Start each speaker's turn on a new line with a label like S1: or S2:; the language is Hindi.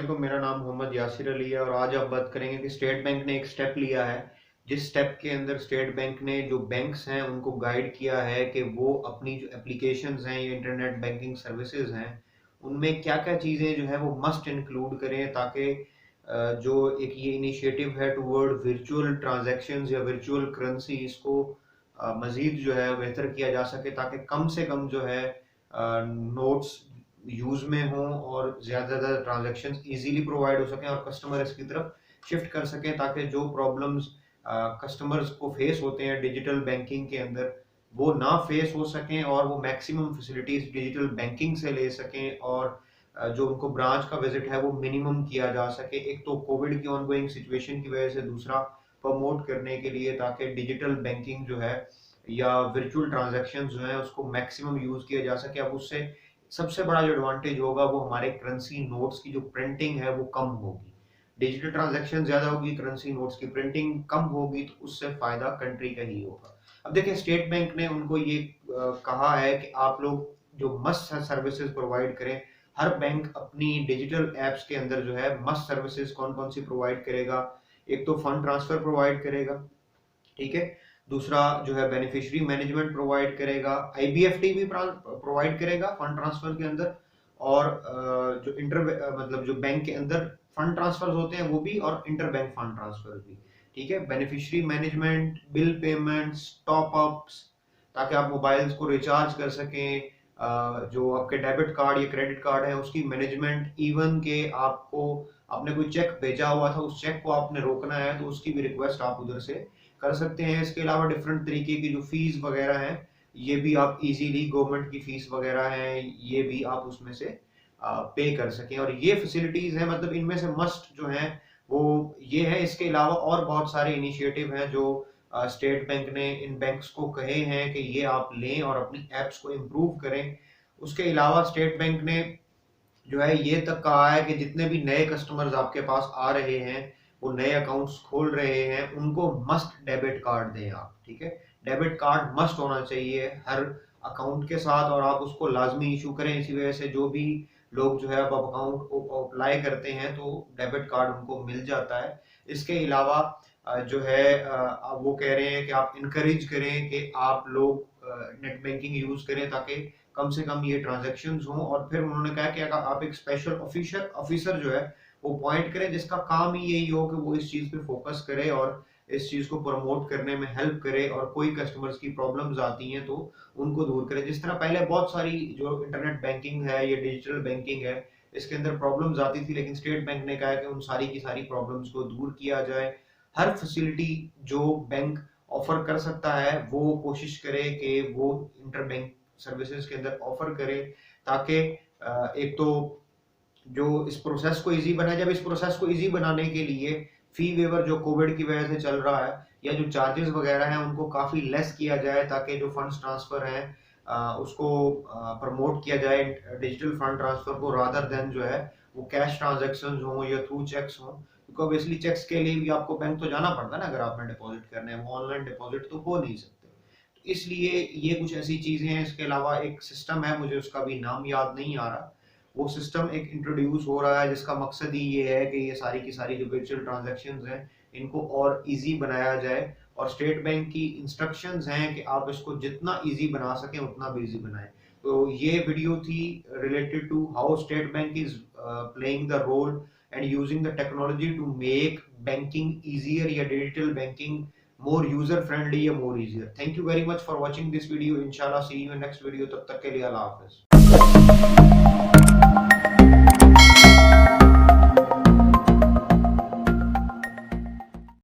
S1: वालेकुम, मेरा नाम मोहम्मद यासिर अली है और आज आप बात करेंगे कि स्टेट बैंक ने एक स्टेप लिया है, जिस स्टेप के अंदर स्टेट बैंक ने जो बैंक्स हैं उनको गाइड किया है कि वो अपनी जो एप्लीकेशंस हैं या इंटरनेट बैंकिंग सर्विसेज हैं उनमें क्या-क्या चीज़ें जो है वो मस्ट इंक्लूड करें ताकि जो एक ये इनिशिएटिव है टुवर्ड वर्चुअल ट्रांजैक्शंस या वर्चुअल करेंसी इसको मज़ीद जो है बेहतर किया जा सके ताकि कम से कम जो है नोट्स यूज में हों और ज़्यादा ट्रांजैक्शंस इजीली प्रोवाइड हो सकें और कस्टमर इसकी तरफ शिफ्ट कर सकें ताकि जो प्रॉब्लम्स कस्टमर्स को फेस होते हैं डिजिटल बैंकिंग के अंदर वो ना फेस हो सकें और वो मैक्सिमम फैसिलिटीज डिजिटल बैंकिंग से ले सकें और जो उनको ब्रांच का विजिट है वो मिनिमम किया जा सके। एक तो कोविड की ऑनगोइंग सिचुएशन की वजह से, दूसरा प्रमोट करने के लिए ताकि डिजिटल बैंकिंग जो है या वर्चुअल ट्रांजैक्शन जो है उसको मैक्सिमम यूज किया जा सके। अब उससे सबसे बड़ा जो एडवांटेज होगा वो हमारे करेंसी नोट्स की जो प्रिंटिंग है वो कम होगी। डिजिटल ट्रांजैक्शन ज्यादा होगी, करेंसी नोट्स की प्रिंटिंग कम होगी, तो उससे फायदा कंट्री का ही होगा। अब देखिए, स्टेट बैंक ने उनको ये कहा है कि आप लोग जो मस्ट सर्विसेज प्रोवाइड करें। हर बैंक अपनी डिजिटल एप्स के अंदर जो है मस्ट सर्विसेज कौन कौन सी प्रोवाइड करेगा। एक तो फंड ट्रांसफर प्रोवाइड करेगा, ठीक है। दूसरा जो है बेनिफिशियरी मैनेजमेंट प्रोवाइड करेगा, आईबीएफटी भी प्रोवाइड करेगा फंड ट्रांसफर के अंदर। और जो मतलब जो बैंक के अंदर फंड ट्रांसफर होते हैं वो भी, और इंटर बैंक फंड ट्रांसफर भी, ठीक है। Beneficiary management, bill payments, top ups, ताकि आप मोबाइल्स को रिचार्ज कर सकें। जो आपके डेबिट कार्ड या क्रेडिट कार्ड है उसकी मैनेजमेंट, इवन के आपको आपने कोई चेक भेजा हुआ था उस चेक को आपने रोकना है तो उसकी भी रिक्वेस्ट आप उधर से कर सकते हैं। इसके अलावा डिफरेंट तरीके की जो फीस वगैरह हैं ये भी आप इजीली, गवर्नमेंट की फीस वगैरह हैं ये भी आप उसमें से पे कर सकें। और ये फैसिलिटीज हैं, मतलब इनमें से मस्ट जो है वो ये है। इसके अलावा और बहुत सारे इनिशिएटिव हैं जो स्टेट बैंक ने इन बैंक्स को कहे हैं कि ये आप लें और अपनी एप्स को इम्प्रूव करें। उसके अलावा स्टेट बैंक ने जो है ये तक कहा है कि जितने भी नए कस्टमर्स आपके पास आ रहे हैं वो नए अकाउंट्स खोल रहे हैं उनको मस्ट डेबिट कार्ड दें आप, ठीक है। डेबिट कार्ड मस्ट होना चाहिए हर अकाउंट के साथ और आप उसको लाजमी इशू करें। इसी वजह से जो भी लोग जो है अब अकाउंट को अप्लाई करते हैं तो डेबिट कार्ड उनको मिल जाता है। इसके अलावा जो है वो कह रहे हैं कि आप इनकरेज करें कि आप लोग नेट बैंकिंग यूज करें ताकि कम से कम ये ट्रांजैक्शंस हों। और फिर उन्होंने कहा कि अगर आप एक स्पेशल ऑफिसर जो है वो अपॉइंट करें जिसका काम ही यही हो कि वो इस चीज पे फोकस करे और इस चीज को प्रमोट करने में हेल्प करे और कोई कस्टमर्स की प्रॉब्लम्स आती हैं तो उनको दूर करे। जिस तरह पहले बहुत सारी जो इंटरनेट बैंकिंग है या डिजिटल बैंकिंग है इसके अंदर प्रॉब्लम्स आती थी, लेकिन स्टेट बैंक ने कहा कि उन सारी की सारी प्रॉब्लम्स को दूर किया जाए। हर फैसिलिटी जो बैंक ऑफर कर सकता है वो कोशिश करे कि वो इंटर बैंक सर्विसेज के अंदर ऑफर करे ताकि एक तो जो इस प्रोसेस को इजी बनाए। जब इस प्रोसेस को इजी बनाने के लिए फी वेवर जो कोविड की वजह से चल रहा है या जो चार्जेस वगैरह हैं उनको काफी लेस किया जाए ताकि जो फंड्स ट्रांसफर है उसको प्रमोट किया जाए, डिजिटल फंड ट्रांसफर को, रादर देन जो है वो कैश ट्रांजैक्शंस हो या थ्रू चेक्स हो। क्योंकि ऑब्वियसली चेक्स के लिए भी आपको बैंक तो जाना पड़ता है ना, अगर आपने डिपॉजिट करने हैं, वो ऑनलाइन डिपॉजिट तो हो नहीं सकते। तो इसलिए ये कुछ ऐसी चीजें हैं। इसके अलावा एक सिस्टम है, मुझे उसका भी नाम याद नहीं आ रहा, वो सिस्टम एक इंट्रोड्यूस हो रहा है जिसका मकसद ही ये है कि ये सारी की सारी जो वर्चुअल ट्रांजैक्शंस हैं इनको और इजी बनाया जाए। और स्टेट बैंक की इंस्ट्रक्शंस हैं कि आप इसको जितना इजी बना सकें उतना भी इजी बनाएं। तो ये वीडियो थी related to how state bank is playing the role and using the technology to make banking easier या digital banking more user friendly या more easier. Thank you very much for watching this video. Inshallah see you in next video. तब तक के लिए अल्लाह हाफिज।